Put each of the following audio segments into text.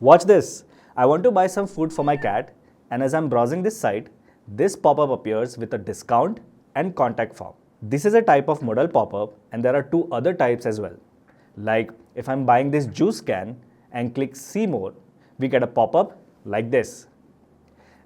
Watch this! I want to buy some food for my cat, and as I'm browsing this site, this pop-up appears with a discount and contact form. This is a type of modal pop-up, and there are two other types as well. Like if I'm buying this juice can and click see more, we get a pop-up like this.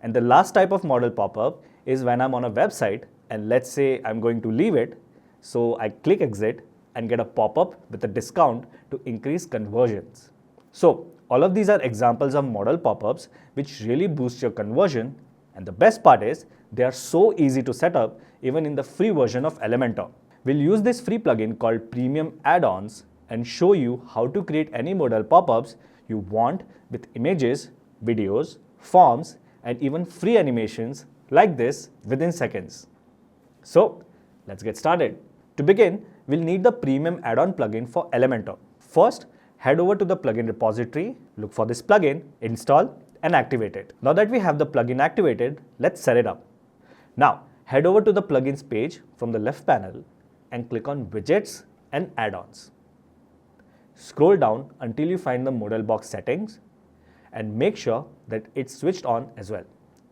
And the last type of modal pop-up is when I'm on a website and let's say I'm going to leave it, so I click exit and get a pop-up with a discount to increase conversions. So all of these are examples of modal pop-ups which really boost your conversion, and the best part is they are so easy to set up even in the free version of Elementor. We'll use this free plugin called Premium Add-ons and show you how to create any modal pop-ups you want with images, videos, forms, and even free animations like this within seconds. So let's get started. To begin, we'll need the Premium Add-on plugin for Elementor. First, head over to the plugin repository, look for this plugin, install, and activate it. Now that we have the plugin activated, let's set it up. Now, head over to the plugins page from the left panel and click on Widgets and Add-ons. Scroll down until you find the modal box settings and make sure that it's switched on as well.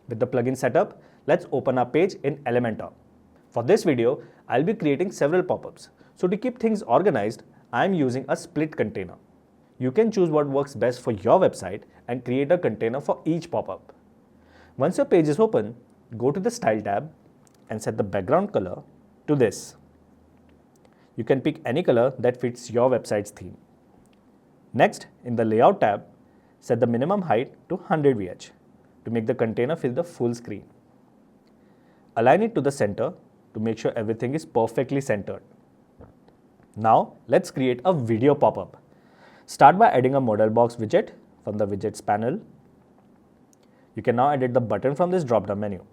With the plugin setup, let's open our page in Elementor. For this video, I'll be creating several pop-ups. So to keep things organized, I'm using a split container. You can choose what works best for your website and create a container for each pop-up. Once your page is open, go to the Style tab and set the background color to this. You can pick any color that fits your website's theme. Next, in the Layout tab, set the minimum height to 100 VH to make the container fill the full screen. Align it to the center to make sure everything is perfectly centered. Now, let's create a video pop-up. Start by adding a modal box widget from the widgets panel. You can now edit the button from this drop-down menu.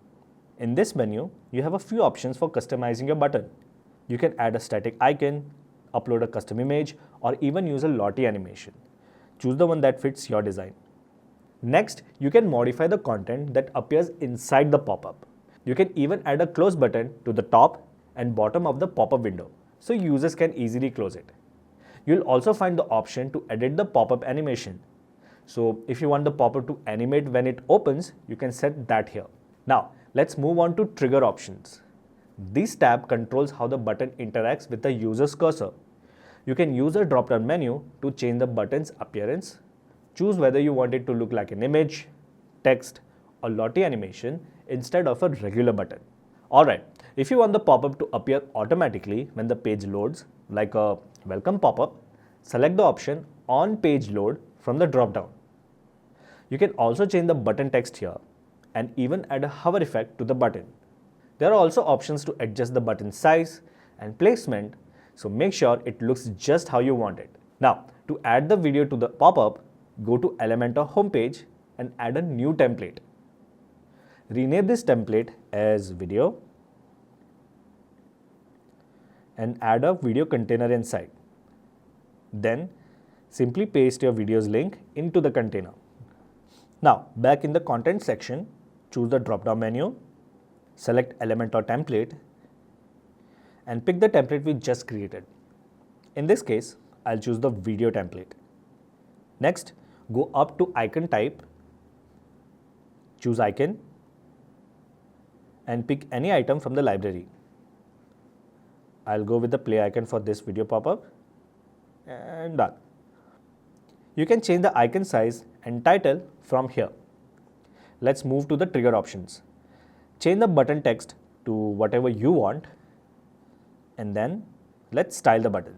In this menu, you have a few options for customizing your button. You can add a static icon, upload a custom image, or even use a Lottie animation. Choose the one that fits your design. Next, you can modify the content that appears inside the pop-up. You can even add a close button to the top and bottom of the pop-up window, so users can easily close it. You'll also find the option to edit the pop-up animation. So if you want the pop-up to animate when it opens, you can set that here. Now, let's move on to trigger options. This tab controls how the button interacts with the user's cursor. You can use a drop-down menu to change the button's appearance. Choose whether you want it to look like an image, text, or Lottie animation instead of a regular button. Alright, if you want the pop-up to appear automatically when the page loads, like a welcome pop-up, select the option on page load from the drop-down. You can also change the button text here and even add a hover effect to the button. There are also options to adjust the button size and placement, so make sure it looks just how you want it. Now, to add the video to the pop-up, go to Elementor homepage and add a new template. Rename this template as video and add a video container inside. Then, simply paste your video's link into the container. Now, back in the content section, choose the drop-down menu, select Elementor template, and pick the template we just created. In this case, I'll choose the video template. Next, go up to icon type, choose icon, and pick any item from the library. I'll go with the play icon for this video pop-up, and done. You can change the icon size and title from here. Let's move to the trigger options. Change the button text to whatever you want, and then let's style the button.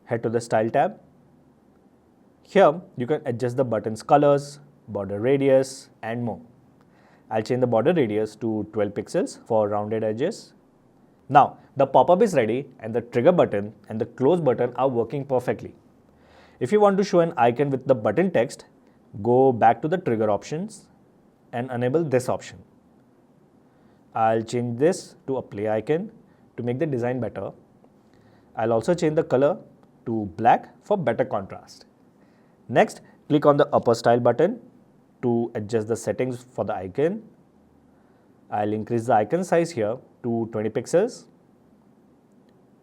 Head to the Style tab. Here, you can adjust the button's colors, border radius, and more. I'll change the border radius to 12 pixels for rounded edges. Now, the pop-up is ready and the trigger button and the close button are working perfectly. If you want to show an icon with the button text, go back to the trigger options and enable this option. I'll change this to a play icon to make the design better. I'll also change the color to black for better contrast. Next, click on the upper style button to adjust the settings for the icon. I'll increase the icon size here to 20 pixels.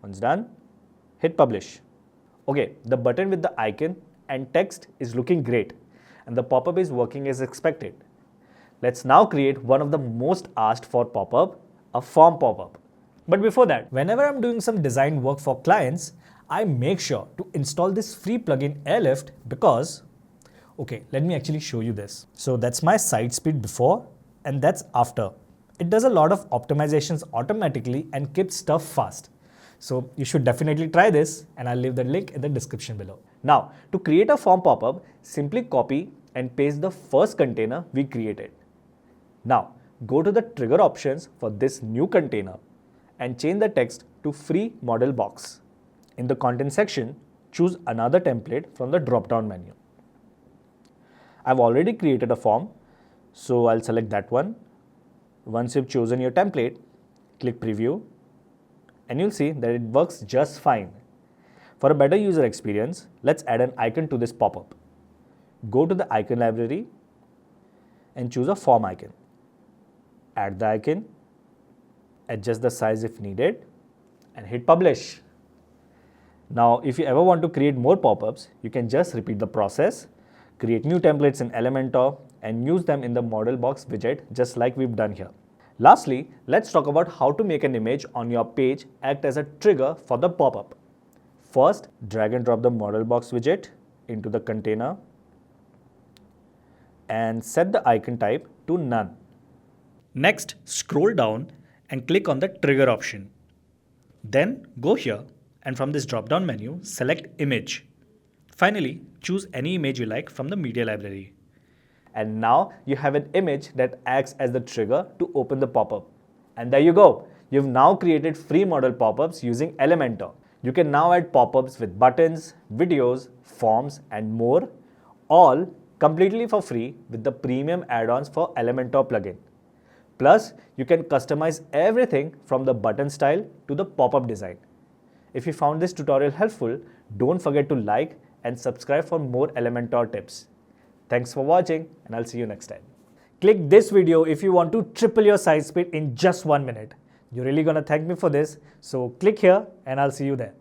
Once done, hit publish. Okay, the button with the icon and text is looking great. and the pop-up is working as expected. Let's now create one of the most asked for pop-up, a form pop-up. But before that, whenever I'm doing some design work for clients, I make sure to install this free plugin Airlift because, okay, let me actually show you this. So that's my site speed before and that's after. It does a lot of optimizations automatically and keeps stuff fast. So you should definitely try this and I'll leave the link in the description below. Now, to create a form pop-up, simply copy and paste the first container we created. Now, go to the trigger options for this new container and change the text to free model box. In the content section, choose another template from the drop-down menu. I've already created a form, so I'll select that one. Once you've chosen your template, click preview and you'll see that it works just fine. For a better user experience, let's add an icon to this pop-up. Go to the icon library and choose a form icon. Add the icon, adjust the size if needed, and hit publish. Now, if you ever want to create more pop-ups, you can just repeat the process, create new templates in Elementor, and use them in the model box widget just like we've done here. Lastly, let's talk about how to make an image on your page act as a trigger for the pop-up. First, drag and drop the model box widget into the container and set the icon type to none. Next, scroll down and click on the trigger option. Then go here and from this drop-down menu, select image. Finally, choose any image you like from the media library. And now you have an image that acts as the trigger to open the pop-up. And there you go. You've now created free model pop-ups using Elementor. You can now add pop-ups with buttons, videos, forms, and more, all completely for free with the premium add-ons for Elementor plugin. Plus, you can customize everything from the button style to the pop-up design. If you found this tutorial helpful, don't forget to like and subscribe for more Elementor tips. Thanks for watching and I'll see you next time. Click this video if you want to triple your site speed in just 1 minute. You're really gonna thank me for this, so click here and I'll see you there.